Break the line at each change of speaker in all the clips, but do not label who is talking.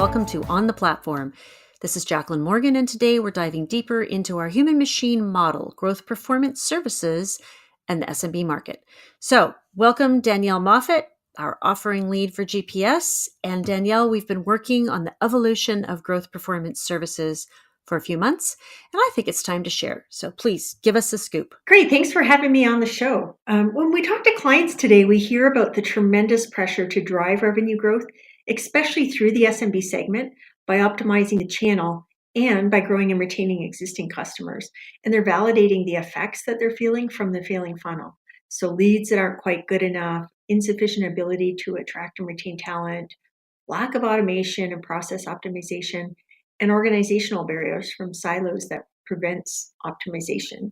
welcome to On the Platform. This is Jacqueline Morgan, and today we're diving deeper into our human-machine model, growth performance services, and the SMB market. So, welcome Danielle Moffat, our offering lead for GPS. And Danielle, we've been working on the evolution of growth performance services for a few months, and I think it's time to share. So please give us a scoop.
Great. Thanks for having me on the show. When we talk to clients today, we hear about the tremendous pressure to drive revenue growth, especially through the SMB segment, by optimizing the channel and by growing and retaining existing customers. And they're validating the effects that they're feeling from the failing funnel. So leads that aren't quite good enough, insufficient ability to attract and retain talent, lack of automation and process optimization, and organizational barriers from silos that prevents optimization.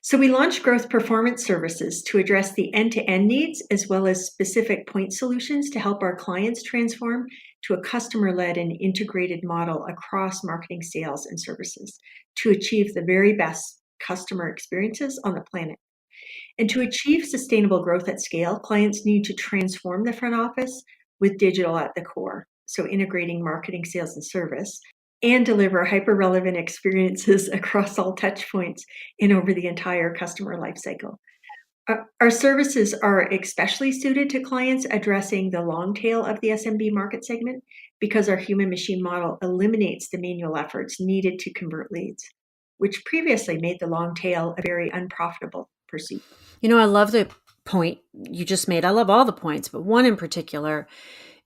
So we launched growth performance services to address the end-to-end needs as well as specific point solutions to help our clients transform to a customer-led and integrated model across marketing, sales, and services to achieve the very best customer experiences on the planet. And to achieve sustainable growth at scale, clients need to transform the front office with digital at the core. So integrating marketing, sales, and service, and deliver hyper-relevant experiences across all touch points and over the entire customer lifecycle. Our services are especially suited to clients addressing the long tail of the SMB market segment because our human-machine model eliminates the manual efforts needed to convert leads, which previously made the long tail a very unprofitable pursuit.
I love the point you just made. I love all the points, but one in particular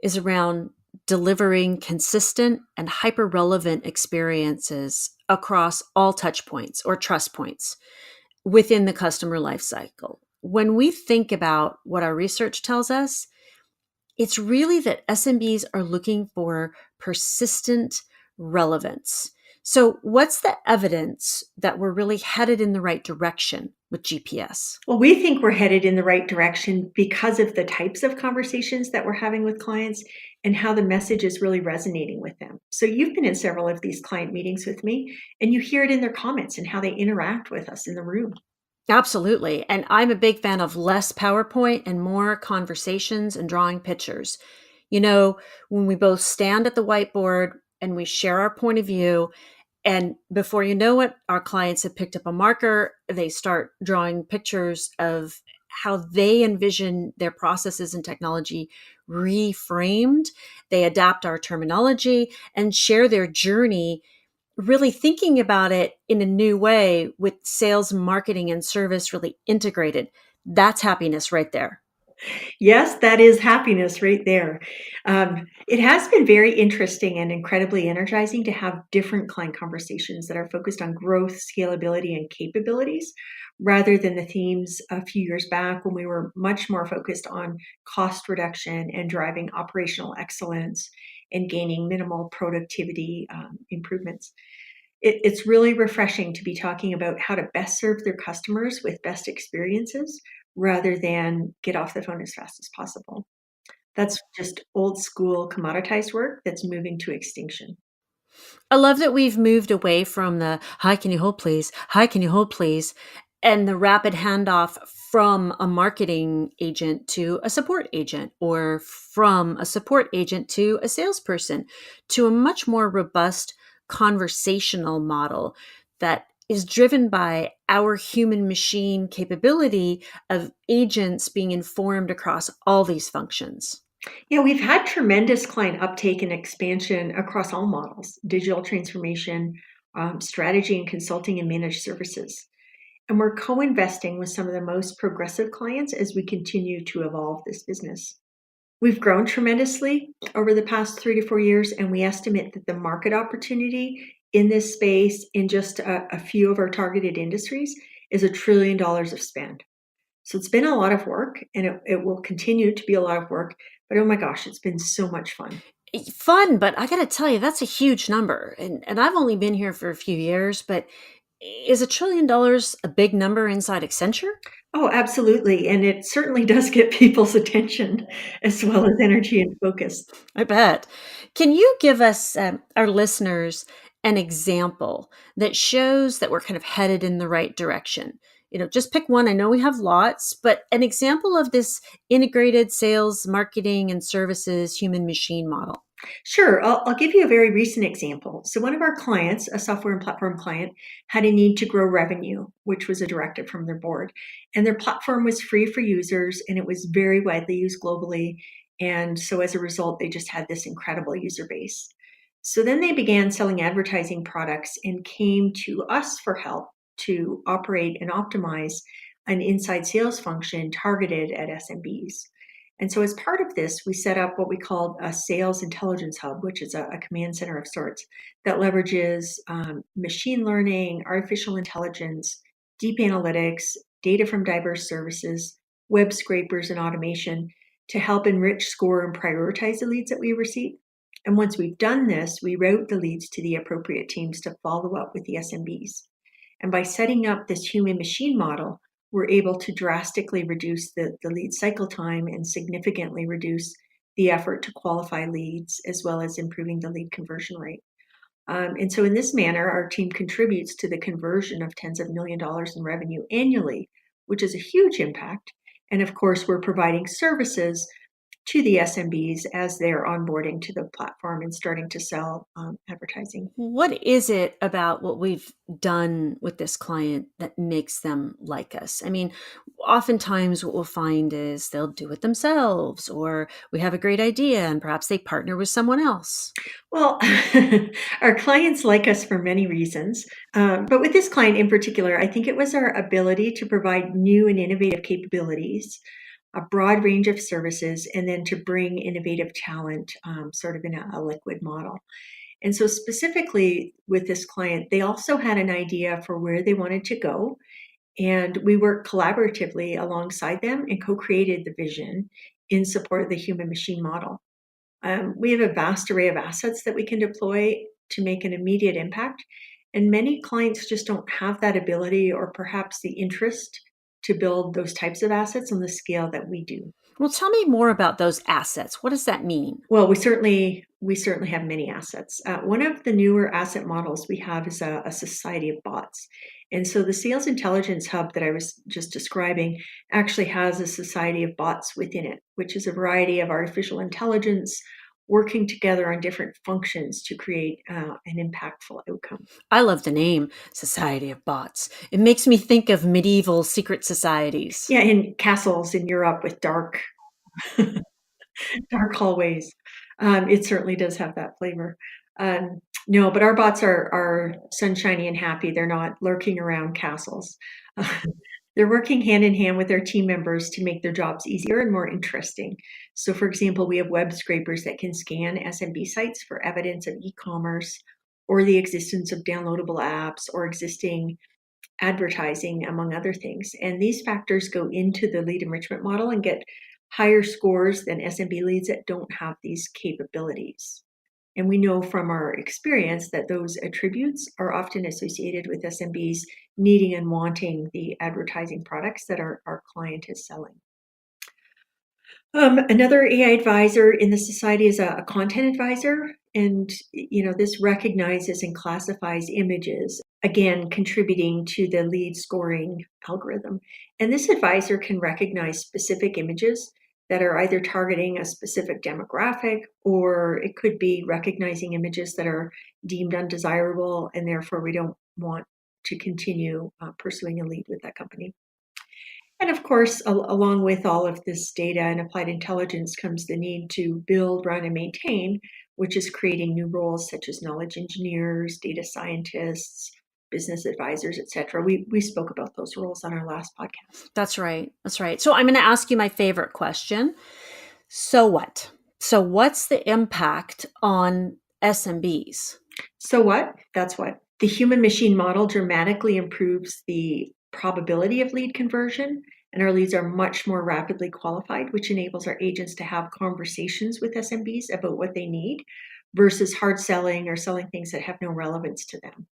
is around delivering consistent and hyper-relevant experiences across all touch points or trust points within the customer lifecycle. When we think about what our research tells us, it's really that SMBs are looking for persistent relevance. So what's the evidence that we're really headed in the right direction with GPS?
Well, we think we're headed in the right direction because of the types of conversations that we're having with clients and how the message is really resonating with them. So you've been in several of these client meetings with me, and you hear it in their comments and how they interact with us in the room.
Absolutely. And I'm a big fan of less PowerPoint and more conversations and drawing pictures. When we both stand at the whiteboard and we share our point of view, and before you know it, our clients have picked up a marker. They start drawing pictures of how they envision their processes and technology reframed. They adapt our terminology and share their journey, really thinking about it in a new way with sales, marketing, and service really integrated. That's happiness right there.
Yes, that is happiness right there. It has been very interesting and incredibly energizing to have different client conversations that are focused on growth, scalability, and capabilities rather than the themes a few years back when we were much more focused on cost reduction and driving operational excellence and gaining minimal productivity improvements. It's really refreshing to be talking about how to best serve their customers with best experiences rather than get off the phone as fast as possible. That's just old school commoditized work that's moving to extinction.
I love that we've moved away from the hi, can you hold please? Hi, can you hold please? And the rapid handoff from a marketing agent to a support agent, or from a support agent to a salesperson, to a much more robust conversational model that is driven by our human machine capability of agents being informed across all these functions.
Yeah, we've had tremendous client uptake and expansion across all models, digital transformation, strategy and consulting, and managed services. And we're co-investing with some of the most progressive clients as we continue to evolve this business. We've grown tremendously over the past 3 to 4 years, and we estimate that the market opportunity in this space in just a few of our targeted industries is $1 trillion of spend. So it's been a lot of work, and it will continue to be a lot of work, but oh my gosh, it's been so much fun.
Fun, but I got to tell you, that's a huge number. And I've only been here for a few years, but is $1 trillion a big number inside Accenture?
Oh, absolutely. And it certainly does get people's attention as well as energy and focus.
I bet. Can you give us, our listeners, an example that shows that we're kind of headed in the right direction? Just pick one. I know we have lots, but an example of this integrated sales, marketing, and services human machine model.
Sure, I'll give you a very recent example. So, one of our clients, a software and platform client, had a need to grow revenue, which was a directive from their board. And their platform was free for users and it was very widely used globally. And so, as a result, they just had this incredible user base. So, then they began selling advertising products and came to us for help to operate and optimize an inside sales function targeted at SMBs. And so, as part of this, we set up what we called a sales intelligence hub, which is a command center of sorts that leverages machine learning, artificial intelligence, deep analytics, data from diverse services, web scrapers, and automation to help enrich, score, and prioritize the leads that we receive. And once we've done this, we route the leads to the appropriate teams to follow up with the SMBs. And by setting up this human machine model, we're able to drastically reduce the lead cycle time and significantly reduce the effort to qualify leads, as well as improving the lead conversion rate. And so, in this manner, our team contributes to the conversion of tens of $1 million in revenue annually, which is a huge impact. And of course, we're providing services to the SMBs as they're onboarding to the platform and starting to sell advertising.
What is it about what we've done with this client that makes them like us? I mean, oftentimes what we'll find is they'll do it themselves, or we have a great idea and perhaps they partner with someone else.
Well, our clients like us for many reasons. But with this client in particular, I think it was our ability to provide new and innovative capabilities, a broad range of services, and then to bring innovative talent sort of in a liquid model. And so, specifically with this client, they also had an idea for where they wanted to go. And we worked collaboratively alongside them and co created the vision in support of the human machine model. We have a vast array of assets that we can deploy to make an immediate impact. And many clients just don't have that ability or perhaps the interest to build those types of assets on the scale that we do.
Well, tell me more about those assets. What does that mean?
Well, we certainly have many assets. One of the newer asset models we have is a society of bots. And so the sales intelligence hub that I was just describing actually has a society of bots within it, which is a variety of artificial intelligence working together on different functions to create an impactful outcome.
I love the name Society of Bots. It makes me think of medieval secret societies.
Yeah, in castles in Europe with dark hallways. It certainly does have that flavor. No, but our bots are sunshiny and happy. They're not lurking around castles. They're working hand in hand with their team members to make their jobs easier and more interesting. So, for example, we have web scrapers that can scan SMB sites for evidence of e-commerce or the existence of downloadable apps or existing advertising, among other things. And these factors go into the lead enrichment model and get higher scores than SMB leads that don't have these capabilities. And we know from our experience that those attributes are often associated with SMBs needing and wanting the advertising products that our client is selling. Another AI advisor in the society is a content advisor, and this recognizes and classifies images, again contributing to the lead scoring algorithm. And this advisor can recognize specific images that are either targeting a specific demographic, or it could be recognizing images that are deemed undesirable, and therefore we don't want to continue pursuing a lead with that company. And of course, along with all of this data and applied intelligence comes the need to build, run, and maintain, which is creating new roles such as knowledge engineers, data scientists, business advisors, etc. We spoke about those roles on our last podcast.
That's right. That's right. So I'm going to ask you my favorite question. So what? So what's the impact on SMBs?
So what? That's what. The human machine model dramatically improves the probability of lead conversion, and our leads are much more rapidly qualified, which enables our agents to have conversations with SMBs about what they need versus hard selling or selling things that have no relevance to them.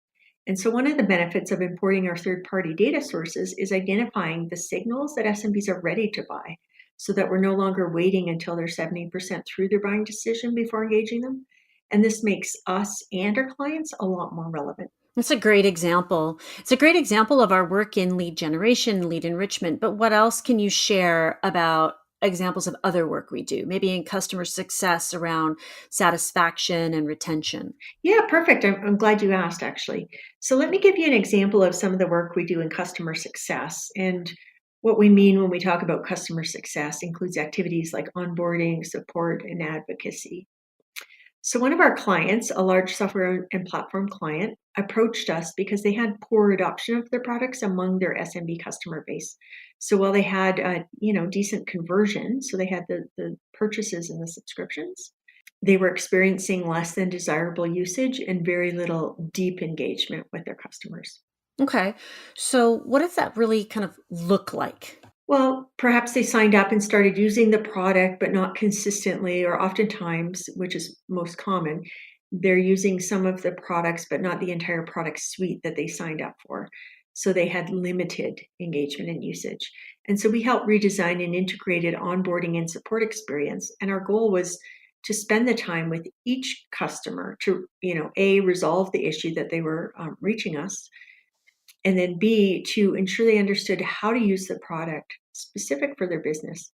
And so, one of the benefits of importing our third party data sources is identifying the signals that SMBs are ready to buy so that we're no longer waiting until they're 70% through their buying decision before engaging them. And this makes us and our clients a lot more relevant.
That's a great example. It's a great example of our work in lead generation, lead enrichment. But what else can you share about examples of other work we do, maybe in customer success around satisfaction and retention.
Yeah, perfect. I'm glad you asked, actually. So let me give you an example of some of the work we do in customer success. And what we mean when we talk about customer success includes activities like onboarding, support, and advocacy. So one of our clients, a large software and platform client, approached us because they had poor adoption of their products among their SMB customer base. So while they had, decent conversion, so they had the purchases and the subscriptions, they were experiencing less than desirable usage and very little deep engagement with their customers.
Okay. So, what does that really kind of look like?
Well, perhaps they signed up and started using the product, but not consistently, or oftentimes, which is most common, they're using some of the products, but not the entire product suite that they signed up for. So they had limited engagement and usage. And so we helped redesign an integrated onboarding and support experience. And our goal was to spend the time with each customer to, A, resolve the issue that they were reaching us, and then B, to ensure they understood how to use the product specific for their business.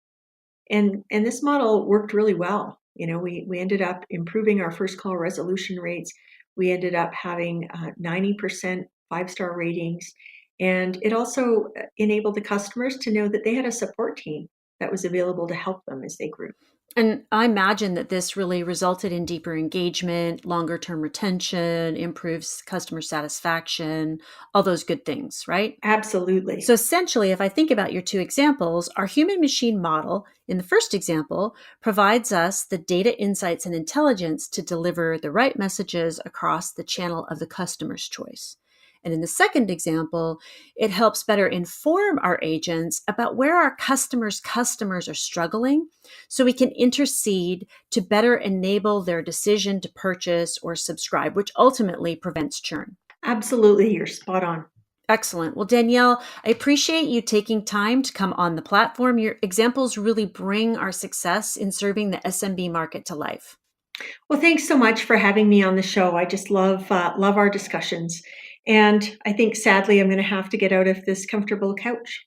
And this model worked really well. We ended up improving our first call resolution rates. We ended up having 90% five-star ratings. And it also enabled the customers to know that they had a support team that was available to help them as they grew.
And I imagine that this really resulted in deeper engagement, longer term retention, improves customer satisfaction, all those good things, right?
Absolutely.
So essentially, if I think about your two examples, our human machine model in the first example provides us the data insights and intelligence to deliver the right messages across the channel of the customer's choice. And in the second example, it helps better inform our agents about where our customers are struggling so we can intercede to better enable their decision to purchase or subscribe, which ultimately prevents churn.
Absolutely. You're spot on.
Excellent. Well, Danielle, I appreciate you taking time to come on the platform. Your examples really bring our success in serving the SMB market to life.
Well, thanks so much for having me on the show. I just love our discussions, and I think sadly I'm going to have to get out of this comfortable couch.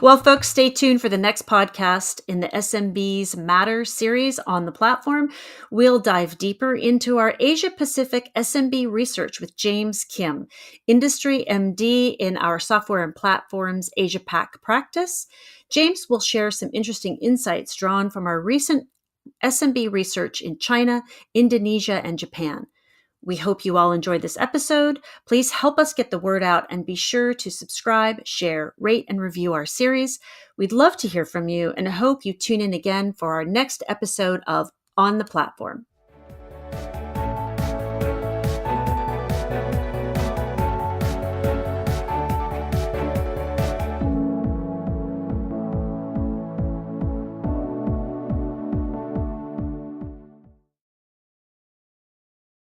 Well, folks, stay tuned for the next podcast in the SMBs Matter series on the platform. We'll dive deeper into our Asia Pacific SMB research with James Kim, industry MD in our software and platforms Asia Pac practice. James will share some interesting insights drawn from our recent SMB research in China, Indonesia, and Japan. We hope you all enjoyed this episode. Please help us get the word out and be sure to subscribe, share, rate, and review our series. We'd love to hear from you and hope you tune in again for our next episode of On the Platform.